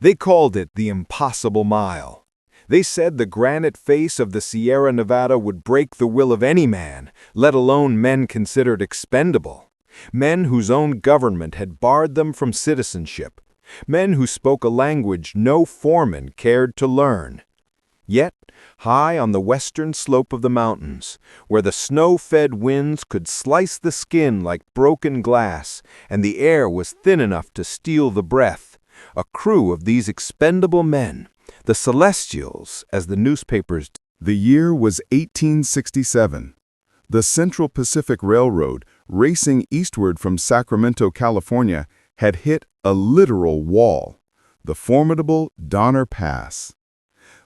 They called it the Impossible Mile. They said the granite face of the Sierra Nevada would break the will of any man, let alone men considered expendable. Men whose own government had barred them from citizenship. Men who spoke a language no foreman cared to learn. Yet, high on the western slope of the mountains, where the snow-fed winds could slice the skin like broken glass, and the air was thin enough to steal the breath, a crew of these expendable men, the Celestials, as the newspapers. The year was 1867. The Central Pacific Railroad, racing eastward from Sacramento, California, had hit a literal wall, the formidable Donner Pass.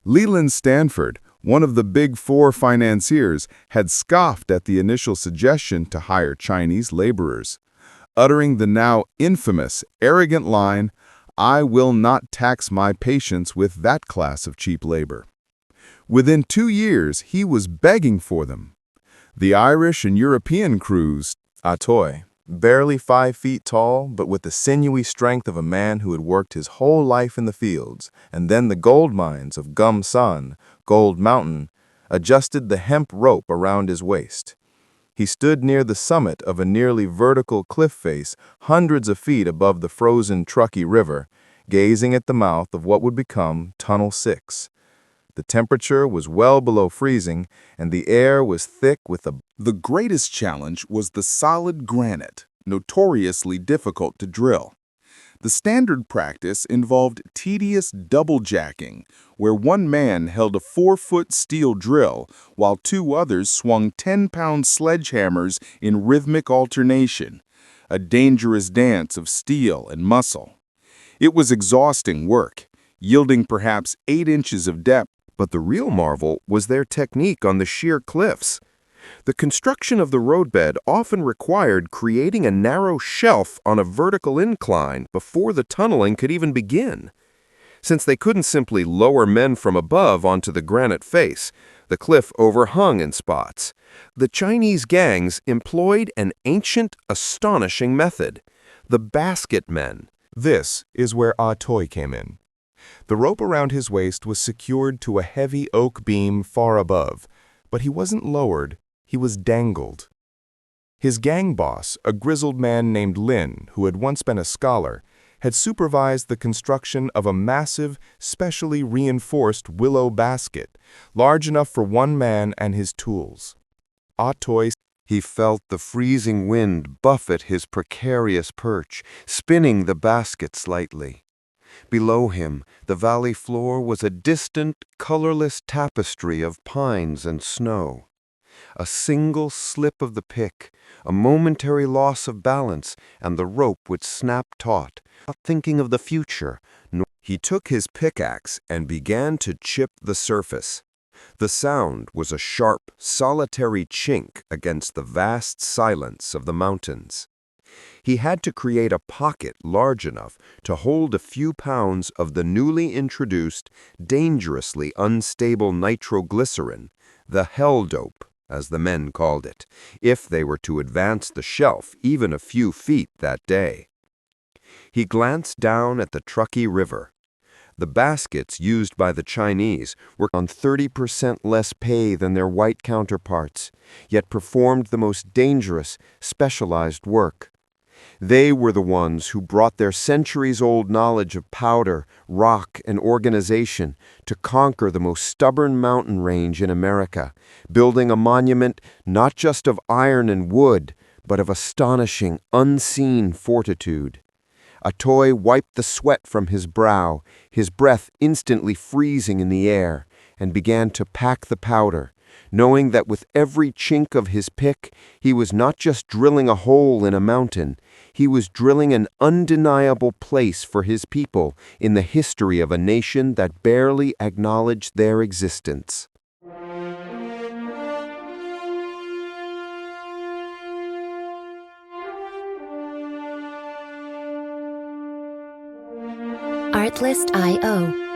Leland Stanford, one of the Big Four financiers, had scoffed at the initial suggestion to hire Chinese laborers, uttering the now infamous, arrogant line, "I will not tax my patients with that class of cheap labor." Within 2 years, he was begging for them. The Irish and European crews, Atoy, barely 5 feet tall, but with the sinewy strength of a man who had worked his whole life in the fields, and then the gold mines of Gum San, Gold Mountain, adjusted the hemp rope around his waist. He stood near the summit of a nearly vertical cliff face hundreds of feet above the frozen Truckee River, gazing at the mouth of what would become Tunnel 6. The temperature was well below freezing, and the air was thick with a... The greatest challenge was the solid granite, notoriously difficult to drill. The standard practice involved tedious double-jacking, where one man held a 4-foot steel drill while 2 others swung 10-pound sledgehammers in rhythmic alternation, a dangerous dance of steel and muscle. It was exhausting work, yielding perhaps 8 inches of depth. But the real marvel was their technique on the sheer cliffs. The construction of the roadbed often required creating a narrow shelf on a vertical incline before the tunneling could even begin. Since they couldn't simply lower men from above onto the granite face, the cliff overhung in spots. The Chinese gangs employed an ancient, astonishing method, the basket men. This is where Atoy came in. The rope around his waist was secured to a heavy oak beam far above, but he wasn't lowered, he was dangled. His gang boss, a grizzled man named Lin, who had once been a scholar, had supervised the construction of a massive, specially reinforced willow basket, large enough for one man and his tools. Atoy. He felt the freezing wind buffet his precarious perch, spinning the basket slightly. Below him, the valley floor was a distant, colorless tapestry of pines and snow. A single slip of the pick, a momentary loss of balance, and the rope would snap taut, not thinking of the future. He took his pickaxe and began to chip the surface. The sound was a sharp, solitary chink against the vast silence of the mountains. He had to create a pocket large enough to hold a few pounds of the newly introduced, dangerously unstable nitroglycerin, the hell dope, as the men called it, if they were to advance the shelf even a few feet that day. He glanced down at the Truckee River. The baskets used by the Chinese were on 30% less pay than their white counterparts, yet performed the most dangerous, specialized work. They were the ones who brought their centuries-old knowledge of powder, rock, and organization to conquer the most stubborn mountain range in America, building a monument not just of iron and wood, but of astonishing, unseen fortitude. Atoy wiped the sweat from his brow, his breath instantly freezing in the air, and began to pack the powder, knowing that with every chink of his pick, he was not just drilling a hole in a mountain, he was drilling an undeniable place for his people in the history of a nation that barely acknowledged their existence. Artlist.io